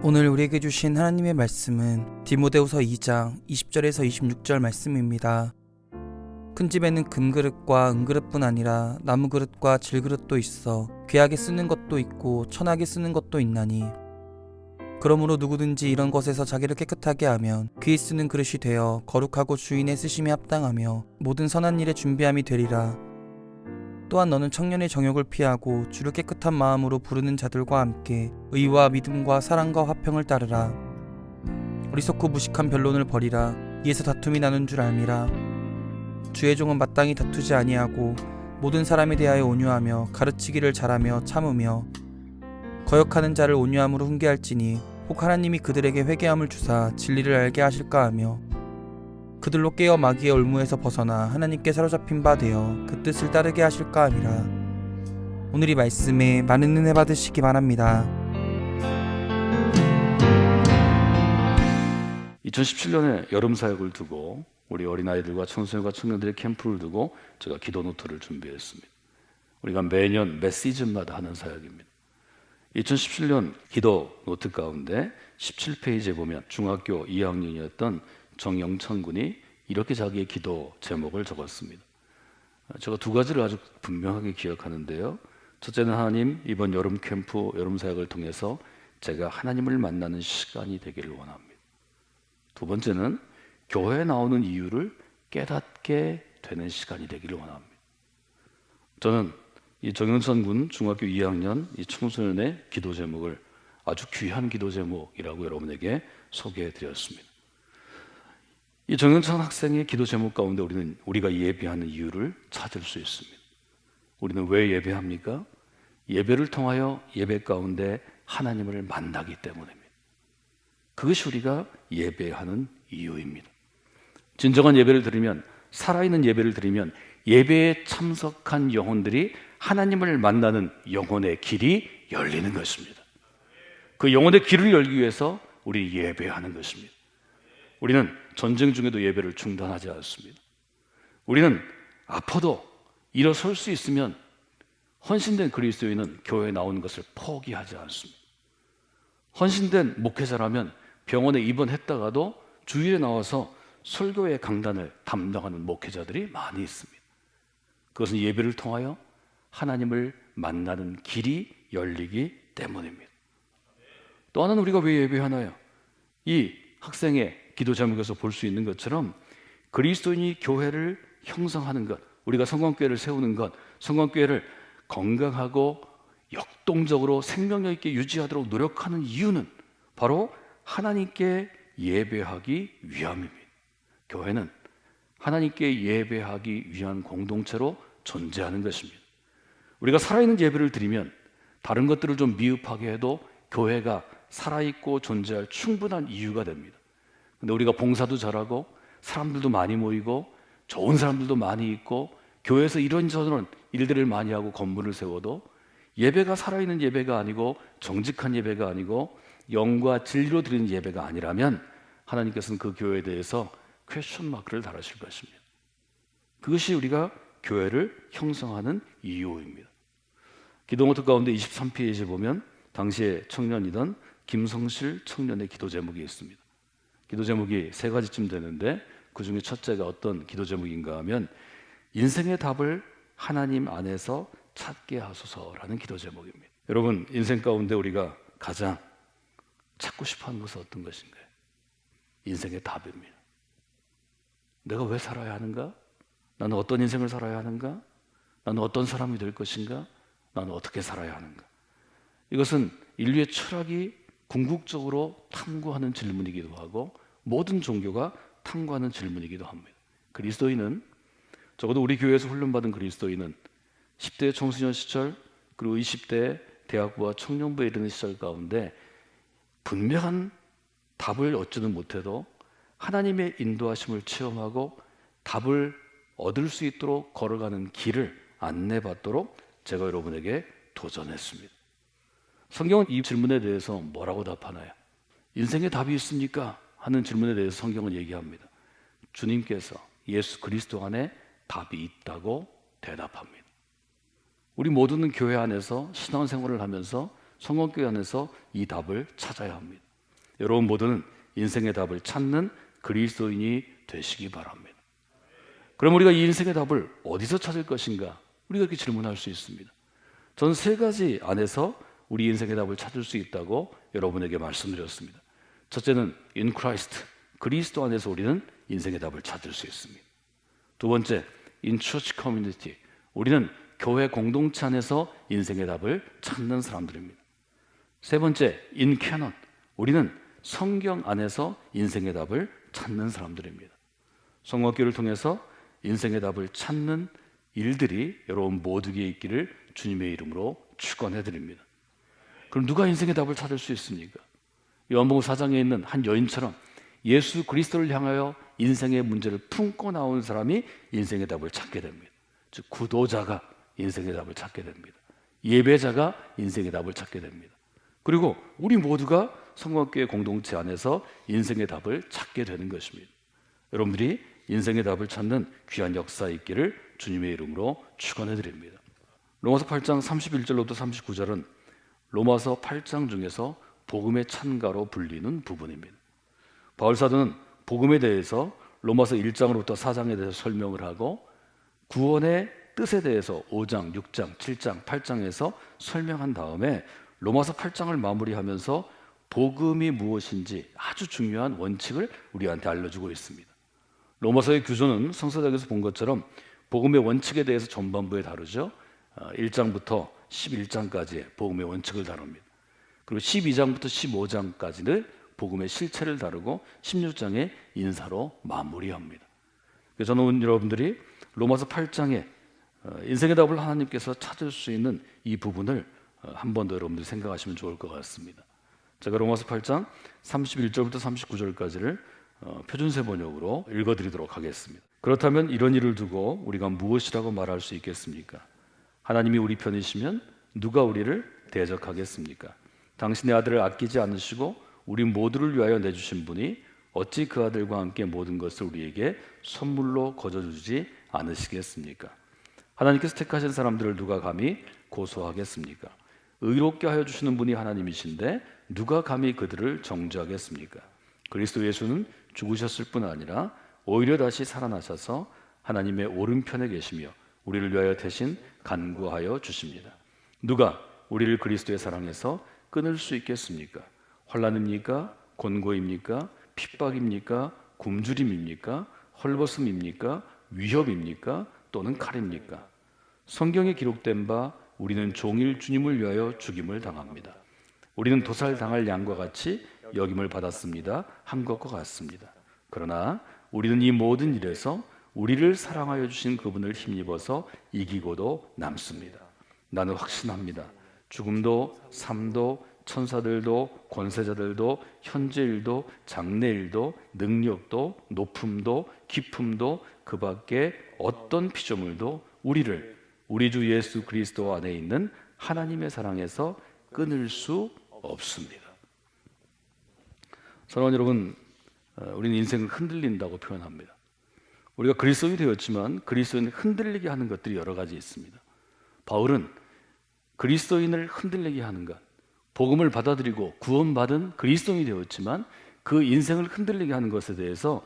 오늘 우리에게 주신 하나님의 말씀은 디모데후서 2장 20절에서 26절 말씀입니다. 큰 집에는 금그릇과 은그릇뿐 아니라 나무그릇과 질그릇도 있어 귀하게 쓰는 것도 있고 천하게 쓰는 것도 있나니 그러므로 누구든지 이런 것에서 자기를 깨끗하게 하면 귀히 쓰는 그릇이 되어 거룩하고 주인의 쓰심에 합당하며 모든 선한 일에 준비함이 되리라. 또한 너는 청년의 정욕을 피하고 주를 깨끗한 마음으로 부르는 자들과 함께 의와 믿음과 사랑과 화평을 따르라. 어리석고 무식한 변론을 버리라. 이에서 다툼이 나는 줄 알미라. 주의 종은 마땅히 다투지 아니하고 모든 사람에 대하여 온유하며 가르치기를 잘하며 참으며 거역하는 자를 온유함으로 훈계할지니 혹 하나님이 그들에게 회개함을 주사 진리를 알게 하실까 하며 그들로 깨어 마귀의 올무에서 벗어나 하나님께 사로잡힌 바 되어 그 뜻을 따르게 하실까 하니라. 오늘 이 말씀에 많은 은혜 받으시기 바랍니다. 2017년에 여름 사역을 두고 우리 어린아이들과 청소년과 청년들의 캠프를 두고 제가 기도 노트를 준비했습니다. 우리가 매년 매 시즌마다 하는 사역입니다. 2017년 기도 노트 가운데 17페이지에 보면 중학교 2학년이었던 정영천 군이 이렇게 자기의 기도 제목을 적었습니다. 제가 두 가지를 아주 분명하게 기억하는데요. 첫째는 하나님, 이번 여름 캠프, 여름 사역을 통해서 제가 하나님을 만나는 시간이 되기를 원합니다. 두 번째는 교회에 나오는 이유를 깨닫게 되는 시간이 되기를 원합니다. 저는 이 정영천 군 중학교 2학년 이 청소년의 기도 제목을 아주 귀한 기도 제목이라고 여러분에게 소개해 드렸습니다. 이 정영천 학생의 기도 제목 가운데 우리가 예배하는 이유를 찾을 수 있습니다. 우리는 왜 예배합니까? 예배를 통하여 예배 가운데 하나님을 만나기 때문입니다. 그것이 우리가 예배하는 이유입니다. 진정한 예배를 드리면, 살아있는 예배를 드리면 예배에 참석한 영혼들이 하나님을 만나는 영혼의 길이 열리는 것입니다. 그 영혼의 길을 열기 위해서 우리 예배하는 것입니다. 우리는 전쟁 중에도 예배를 중단하지 않습니다. 우리는 아파도 일어설 수 있으면 헌신된 그리스도인은 교회에 나오는 것을 포기하지 않습니다. 헌신된 목회자라면 병원에 입원했다가도 주일에 나와서 설교의 강단을 담당하는 목회자들이 많이 있습니다. 그것은 예배를 통하여 하나님을 만나는 길이 열리기 때문입니다. 또 하나는 우리가 왜 예배하나요? 이 학생의 기도 제목에서 볼 수 있는 것처럼 그리스도인이 교회를 형성하는 것, 우리가 성광교회를 세우는 것, 성광교회를 건강하고 역동적으로 생명력 있게 유지하도록 노력하는 이유는 바로 하나님께 예배하기 위함입니다. 교회는 하나님께 예배하기 위한 공동체로 존재하는 것입니다. 우리가 살아있는 예배를 드리면 다른 것들을 좀 미흡하게 해도 교회가 살아있고 존재할 충분한 이유가 됩니다. 근데 우리가 봉사도 잘하고 사람들도 많이 모이고 좋은 사람들도 많이 있고 교회에서 이런저런 일들을 많이 하고 건물을 세워도 예배가 살아있는 예배가 아니고 정직한 예배가 아니고 영과 진리로 드리는 예배가 아니라면 하나님께서는 그 교회에 대해서 퀘스천 마크를 달으실 것입니다. 그것이 우리가 교회를 형성하는 이유입니다. 기도노트 가운데 23페이지에 보면 당시에 청년이던 김성실 청년의 기도 제목이 있습니다. 기도 제목이 세 가지쯤 되는데 그 중에 첫째가 어떤 기도 제목인가 하면 인생의 답을 하나님 안에서 찾게 하소서라는 기도 제목입니다. 여러분, 인생 가운데 우리가 가장 찾고 싶어하는 것은 어떤 것인가요? 인생의 답입니다. 내가 왜 살아야 하는가? 나는 어떤 인생을 살아야 하는가? 나는 어떤 사람이 될 것인가? 나는 어떻게 살아야 하는가? 이것은 인류의 철학이 궁극적으로 탐구하는 질문이기도 하고 모든 종교가 탐구하는 질문이기도 합니다. 그리스도인은, 적어도 우리 교회에서 훈련받은 그리스도인은 10대 청소년 시절 그리고 20대 대학부와 청년부에 이르는 시절 가운데 분명한 답을 얻지는 못해도 하나님의 인도하심을 체험하고 답을 얻을 수 있도록 걸어가는 길을 안내받도록 제가 여러분에게 도전했습니다. 성경은 이 질문에 대해서 뭐라고 답하나요? 인생에 답이 있습니까? 하는 질문에 대해서 성경은 얘기합니다. 주님께서 예수 그리스도 안에 답이 있다고 대답합니다. 우리 모두는 교회 안에서 신앙생활을 하면서 성공교회 안에서 이 답을 찾아야 합니다. 여러분 모두는 인생의 답을 찾는 그리스도인이 되시기 바랍니다. 그럼 우리가 이 인생의 답을 어디서 찾을 것인가? 우리가 이렇게 질문할 수 있습니다. 전 세 가지 안에서 우리 인생의 답을 찾을 수 있다고 여러분에게 말씀드렸습니다. 첫째는 in Christ, 그리스도 안에서 우리는 인생의 답을 찾을 수 있습니다. 두 번째, in church community, 우리는 교회 공동체 안에서 인생의 답을 찾는 사람들입니다. 세 번째, in canon, 우리는 성경 안에서 인생의 답을 찾는 사람들입니다. 성경학교를 통해서 인생의 답을 찾는 일들이 여러분 모두에게 있기를 주님의 이름으로 축원해 드립니다. 그럼 누가 인생의 답을 찾을 수 있습니까? 요한복음 4장에 있는 한 여인처럼 예수 그리스도를 향하여 인생의 문제를 품고 나온 사람이 인생의 답을 찾게 됩니다. 즉 구도자가 인생의 답을 찾게 됩니다. 예배자가 인생의 답을 찾게 됩니다. 그리고 우리 모두가 성공학교의 공동체 안에서 인생의 답을 찾게 되는 것입니다. 여러분들이 인생의 답을 찾는 귀한 역사에 있기를 주님의 이름으로 축원해 드립니다. 로마서 8장 31절로부터 39절은 로마서 8장 중에서 복음의 찬가로 불리는 부분입니다. 바울 사도는 복음에 대해서 로마서 1장으로부터 4장에 대해서 설명을 하고 구원의 뜻에 대해서 5장, 6장, 7장, 8장에서 설명한 다음에 로마서 8장을 마무리하면서 복음이 무엇인지 아주 중요한 원칙을 우리한테 알려주고 있습니다. 로마서의 규조는 성서학에서 본 것처럼 복음의 원칙에 대해서 전반부에 다루죠. 1장부터 11장까지의 복음의 원칙을 다룹니다. 그리고 12장부터 15장까지는 복음의 실체를 다루고 16장의 인사로 마무리합니다. 그래서 저는 여러분들이 로마서 8장에 인생의 답을 하나님께서 찾을 수 있는 이 부분을 한 번 더 여러분들이 생각하시면 좋을 것 같습니다. 제가 로마서 8장 31절부터 39절까지를 표준세 번역으로 읽어드리도록 하겠습니다. 그렇다면 이런 일을 두고 우리가 무엇이라고 말할 수 있겠습니까? 하나님이 우리 편이시면 누가 우리를 대적하겠습니까? 당신의 아들을 아끼지 않으시고 우리 모두를 위하여 내주신 분이 어찌 그 아들과 함께 모든 것을 우리에게 선물로 거저주지 않으시겠습니까? 하나님께서 택하신 사람들을 누가 감히 고소하겠습니까? 의롭게 하여 주시는 분이 하나님이신데 누가 감히 그들을 정죄하겠습니까? 그리스도 예수는 죽으셨을 뿐 아니라 오히려 다시 살아나셔서 하나님의 오른편에 계시며 우리를 위하여 대신 간구하여 주십니다. 누가 우리를 그리스도의 사랑에서 끊을 수 있겠습니까? 환난입니까? 곤고입니까? 핍박입니까? 굶주림입니까? 헐벗음입니까? 위협입니까? 또는 칼입니까? 성경에 기록된 바 우리는 종일 주님을 위하여 죽임을 당합니다. 우리는 도살당할 양과 같이 여김을 받았습니다. 한 것과 같습니다. 그러나 우리는 이 모든 일에서 우리를 사랑하여 주신 그분을 힘입어서 이기고도 남습니다. 나는 확신합니다. 죽음도 삶도 천사들도 권세자들도 현재일도 장래일도 능력도 높음도 깊음도 그 밖에 어떤 피조물도 우리를 우리 주 예수 그리스도 안에 있는 하나님의 사랑에서 끊을 수 없습니다. 사랑하는 여러분, 우리는 인생을 흔들린다고 표현합니다. 우리가 그리스도인이 되었지만 그리스도인을 흔들리게 하는 것들이 여러 가지 있습니다. 바울은 그리스도인을 흔들리게 하는 것, 복음을 받아들이고 구원받은 그리스도인이 되었지만 그 인생을 흔들리게 하는 것에 대해서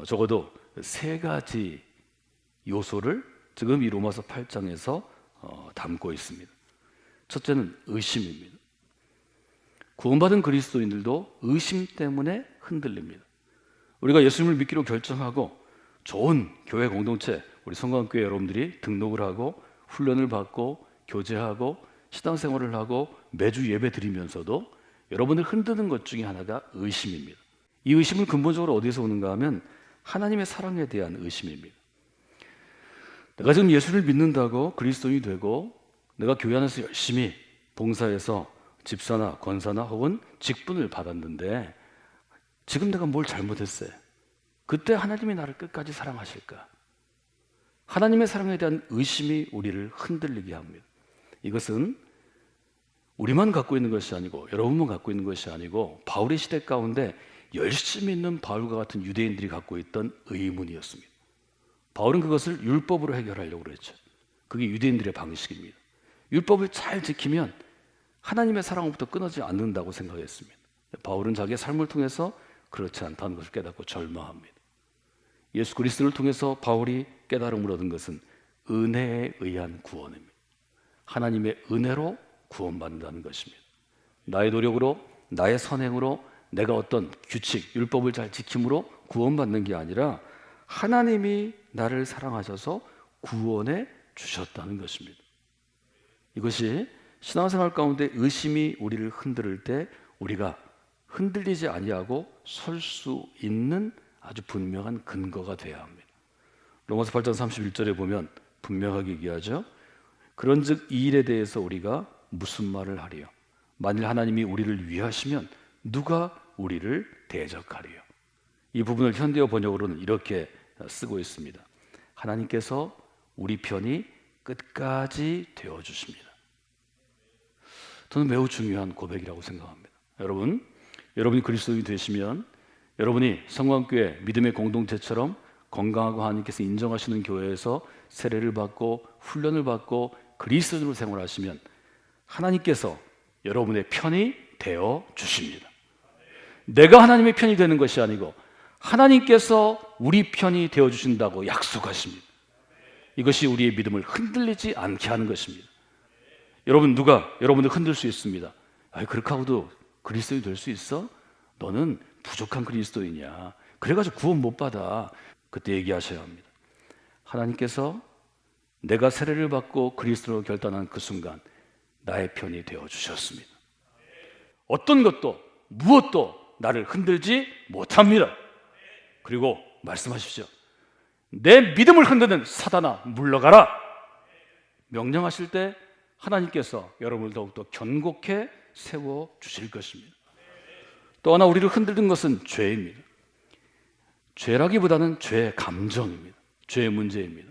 적어도 세 가지 요소를 지금 이 로마서 8장에서 담고 있습니다. 첫째는 의심입니다. 구원받은 그리스도인들도 의심 때문에 흔들립니다. 우리가 예수님을 믿기로 결정하고 좋은 교회 공동체, 우리 성광교회 여러분들이 등록을 하고 훈련을 받고 교제하고 신앙생활을 하고 매주 예배 드리면서도 여러분을 흔드는 것 중에 하나가 의심입니다. 이 의심은 근본적으로 어디서 오는가 하면 하나님의 사랑에 대한 의심입니다. 내가 지금 예수를 믿는다고 그리스도인이 되고 내가 교회 안에서 열심히 봉사해서 집사나 권사나 혹은 직분을 받았는데 지금 내가 뭘 잘못했어요? 그때 하나님이 나를 끝까지 사랑하실까? 하나님의 사랑에 대한 의심이 우리를 흔들리게 합니다. 이것은 우리만 갖고 있는 것이 아니고 여러분만 갖고 있는 것이 아니고 바울의 시대 가운데 열심히 있는 바울과 같은 유대인들이 갖고 있던 의문이었습니다. 바울은 그것을 율법으로 해결하려고 그랬죠. 그게 유대인들의 방식입니다. 율법을 잘 지키면 하나님의 사랑으로부터 끊어지지 않는다고 생각했습니다. 바울은 자기의 삶을 통해서 그렇지 않다는 것을 깨닫고 절망합니다. 예수 그리스도를 통해서 바울이 깨달음을 얻은 것은 은혜에 의한 구원입니다. 하나님의 은혜로 구원받는다는 것입니다. 나의 노력으로, 나의 선행으로, 내가 어떤 규칙, 율법을 잘 지킴으로 구원받는 게 아니라 하나님이 나를 사랑하셔서 구원해 주셨다는 것입니다. 이것이 신앙생활 가운데 의심이 우리를 흔들 때 우리가 흔들리지 아니하고 설 수 있는 아주 분명한 근거가 되어야 합니다. 로마서 8장 31절에 보면 분명하게 얘기하죠. 그런즉 이 일에 대해서 우리가 무슨 말을 하리요? 만일 하나님이 우리를 위하시면 누가 우리를 대적하리요? 이 부분을 현대어 번역으로는 이렇게 쓰고 있습니다. 하나님께서 우리 편이 끝까지 되어주십니다. 저는 매우 중요한 고백이라고 생각합니다. 여러분이 그리스도인이 되시면 여러분이 성광교회 믿음의 공동체처럼 건강하고 하나님께서 인정하시는 교회에서 세례를 받고 훈련을 받고 그리스도인으로 생활하시면 하나님께서 여러분의 편이 되어 주십니다. 내가 하나님의 편이 되는 것이 아니고 하나님께서 우리 편이 되어 주신다고 약속하십니다. 이것이 우리의 믿음을 흔들리지 않게 하는 것입니다. 누가 여러분을 흔들 수 있습니다. 그렇게 하고도 그리스도인이 될 수 있어? 너는 부족한 그리스도인이야. 그래가지고 구원 못 받아. 그때 얘기하셔야 합니다. 하나님께서 내가 세례를 받고 그리스도로 결단한 그 순간 나의 편이 되어 주셨습니다. 어떤 것도 무엇도 나를 흔들지 못합니다. 그리고 말씀하십시오. 내 믿음을 흔드는 사단아 물러가라. 명령하실 때 하나님께서 여러분을 더욱더 견고케 세워주실 것입니다. 또 하나 우리를 흔들는 것은 죄입니다. 죄라기보다는 죄의 감정입니다. 죄의 문제입니다.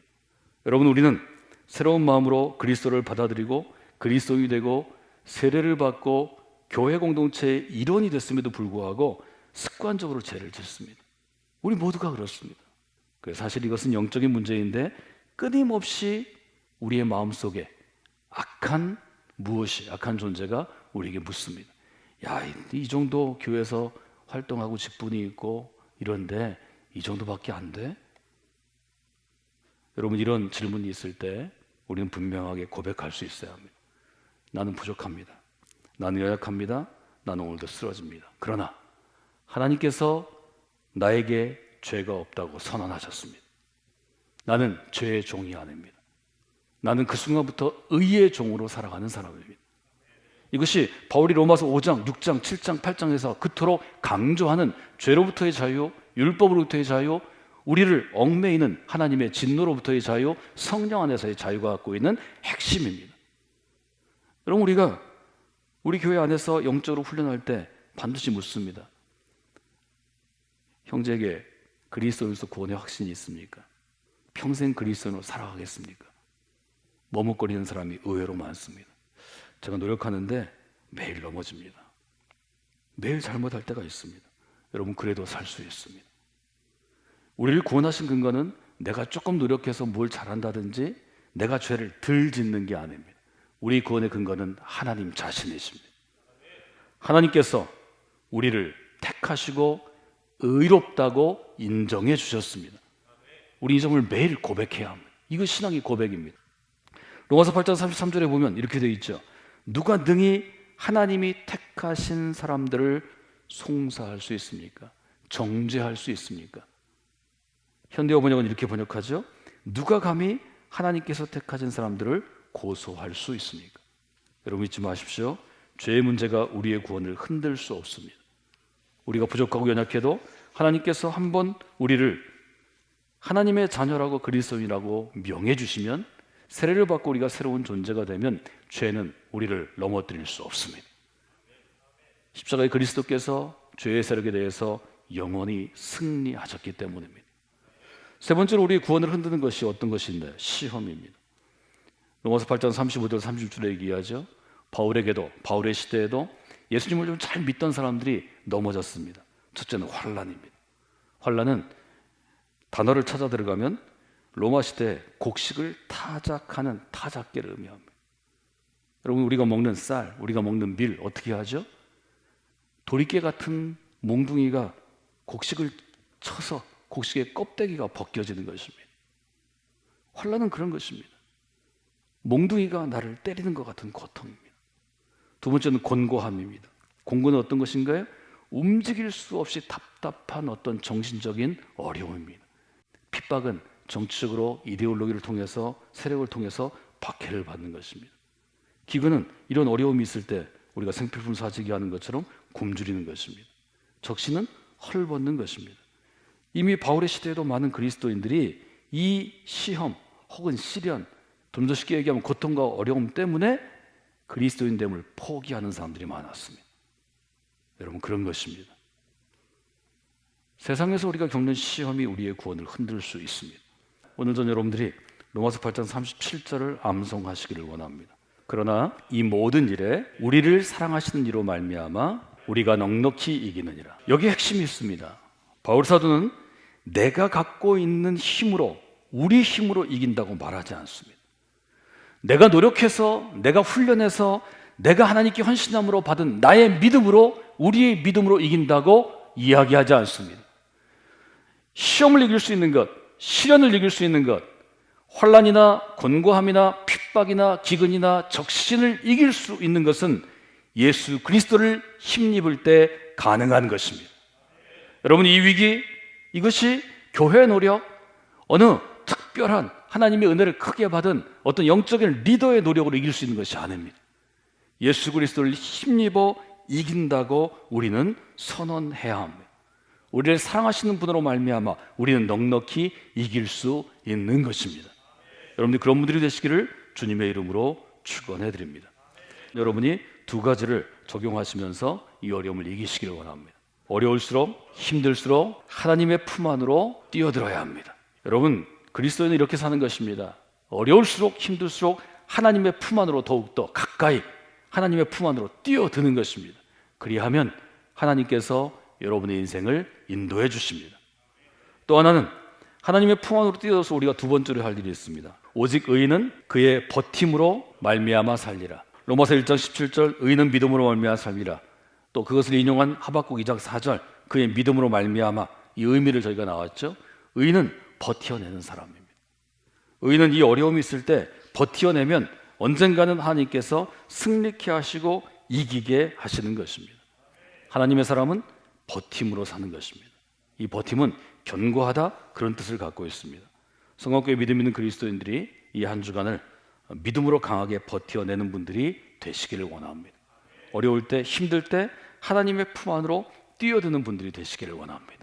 여러분, 우리는 새로운 마음으로 그리스도를 받아들이고 그리스도인이 되고 세례를 받고 교회 공동체의 일원이 됐음에도 불구하고 습관적으로 죄를 짓습니다. 우리 모두가 그렇습니다. 사실 이것은 영적인 문제인데 끊임없이 우리의 마음속에 악한 존재가 우리에게 묻습니다. 이 정도 교회에서 활동하고 직분이 있고 이런데 이 정도밖에 안 돼? 여러분, 이런 질문이 있을 때 우리는 분명하게 고백할 수 있어야 합니다. 나는 부족합니다. 나는 연약합니다. 나는 오늘도 쓰러집니다. 그러나 하나님께서 나에게 죄가 없다고 선언하셨습니다. 나는 죄의 종이 아닙니다. 나는 그 순간부터 의의 종으로 살아가는 사람입니다. 이것이 바울이 로마서 5장, 6장, 7장, 8장에서 그토록 강조하는 죄로부터의 자유, 율법으로부터의 자유, 우리를 얽매이는 하나님의 진노로부터의 자유, 성령 안에서의 자유가 갖고 있는 핵심입니다. 여러분, 우리 교회 안에서 영적으로 훈련할 때 반드시 묻습니다. 형제에게 그리스도인으로서 구원의 확신이 있습니까? 평생 그리스도인으로 살아가겠습니까? 머뭇거리는 사람이 의외로 많습니다. 제가 노력하는데 매일 넘어집니다. 매일 잘못할 때가 있습니다. 여러분, 그래도 살 수 있습니다. 우리를 구원하신 근거는 내가 조금 노력해서 뭘 잘한다든지 내가 죄를 덜 짓는 게 아닙니다. 우리 구원의 근거는 하나님 자신이십니다. 하나님께서 우리를 택하시고 의롭다고 인정해 주셨습니다. 우리 이 점을 매일 고백해야 합니다. 이거 신앙의 고백입니다. 로마서 8장 33절에 보면 이렇게 되어 있죠. 누가 능히 하나님이 택하신 사람들을 송사할 수 있습니까? 정죄할 수 있습니까? 현대어 번역은 이렇게 번역하죠. 누가 감히 하나님께서 택하신 사람들을 고소할 수 있습니까? 여러분, 잊지 마십시오. 죄의 문제가 우리의 구원을 흔들 수 없습니다. 우리가 부족하고 연약해도 하나님께서 한번 우리를 하나님의 자녀라고 그리스도인이라고 명해 주시면, 세례를 받고 우리가 새로운 존재가 되면 죄는 우리를 넘어뜨릴 수 없습니다. 십자가의 그리스도께서 죄의 세력에 대해서 영원히 승리하셨기 때문입니다. 세 번째로 우리의 구원을 흔드는 것이 어떤 것인데? 시험입니다. 로마서 8장 35절 36절에 얘기하죠. 바울에게도, 바울의 시대에도 예수님을 좀 잘 믿던 사람들이 넘어졌습니다. 첫째는 환난입니다. 환난은 단어를 찾아 들어가면 로마 시대 곡식을 타작하는 타작계를 의미합니다. 여러분, 우리가 먹는 쌀, 우리가 먹는 밀 어떻게 하죠? 도리깨 같은 몽둥이가 곡식을 쳐서 곡식의 껍데기가 벗겨지는 것입니다. 환난은 그런 것입니다. 몽둥이가 나를 때리는 것 같은 고통입니다. 두 번째는 곤고함입니다. 곤고는 어떤 것인가요? 움직일 수 없이 답답한 어떤 정신적인 어려움입니다. 핍박은 정치적으로 이데올로기를 통해서 세력을 통해서 박해를 받는 것입니다. 기근은 이런 어려움이 있을 때 우리가 생필품 사재기 하는 것처럼 굶주리는 것입니다. 적신은 헐벗는 것입니다. 이미 바울의 시대에도 많은 그리스도인들이 이 시험 혹은 시련, 좀 더 쉽게 얘기하면 고통과 어려움 때문에 그리스도인됨을 포기하는 사람들이 많았습니다. 여러분, 그런 것입니다. 세상에서 우리가 겪는 시험이 우리의 구원을 흔들 수 있습니다. 오늘 전 여러분들이 로마서 8장 37절을 암송하시기를 원합니다. 그러나 이 모든 일에 우리를 사랑하시는 이로 말미암아 우리가 넉넉히 이기느니라. 여기 핵심이 있습니다. 바울 사도는 내가 갖고 있는 힘으로, 우리 힘으로 이긴다고 말하지 않습니다. 내가 노력해서, 내가 훈련해서, 내가 하나님께 헌신함으로 받은 나의 믿음으로, 우리의 믿음으로 이긴다고 이야기하지 않습니다. 시험을 이길 수 있는 것, 시련을 이길 수 있는 것, 환난이나 곤고함이나 핍박이나 기근이나 적신을 이길 수 있는 것은 예수 그리스도를 힘입을 때 가능한 것입니다. 여러분, 이 위기, 이것이 교회의 노력, 어느 특별한 하나님의 은혜를 크게 받은 어떤 영적인 리더의 노력으로 이길 수 있는 것이 아닙니다. 예수 그리스도를 힘입어 이긴다고 우리는 선언해야 합니다. 우리를 사랑하시는 분으로 말미암아 우리는 넉넉히 이길 수 있는 것입니다. 여러분들 그런 분들이 되시기를 주님의 이름으로 축원해 드립니다. 여러분이 두 가지를 적용하시면서 이 어려움을 이기시기를 원합니다. 어려울수록, 힘들수록 하나님의 품 안으로 뛰어들어야 합니다. 여러분, 그리스도인은 이렇게 사는 것입니다. 어려울수록, 힘들수록 하나님의 품 안으로 더욱더 가까이 하나님의 품 안으로 뛰어드는 것입니다. 그리하면 하나님께서 여러분의 인생을 인도해 주십니다. 또 하나는 하나님의 품 안으로 뛰어들어서 우리가 두 번째로 할 일이 있습니다. 오직 의인은 그의 버팀으로 말미암아 살리라. 로마서 1장 17절 의인은 믿음으로 말미암아 살리라. 또 그것을 인용한 하박국 2장 4절 그의 믿음으로 말미암아, 이 의미를 저희가 나왔죠. 의인은 버텨내는 사람입니다. 의인은 이 어려움이 있을 때 버텨내면 언젠가는 하나님께서 승리케 하시고 이기게 하시는 것입니다. 하나님의 사람은 버팀으로 사는 것입니다. 이 버팀은 견고하다, 그런 뜻을 갖고 있습니다. 성악교회 믿음 있는 그리스도인들이 이 한 주간을 믿음으로 강하게 버텨내는 분들이 되시기를 원합니다. 어려울 때, 힘들 때 하나님의 품 안으로 뛰어드는 분들이 되시기를 원합니다.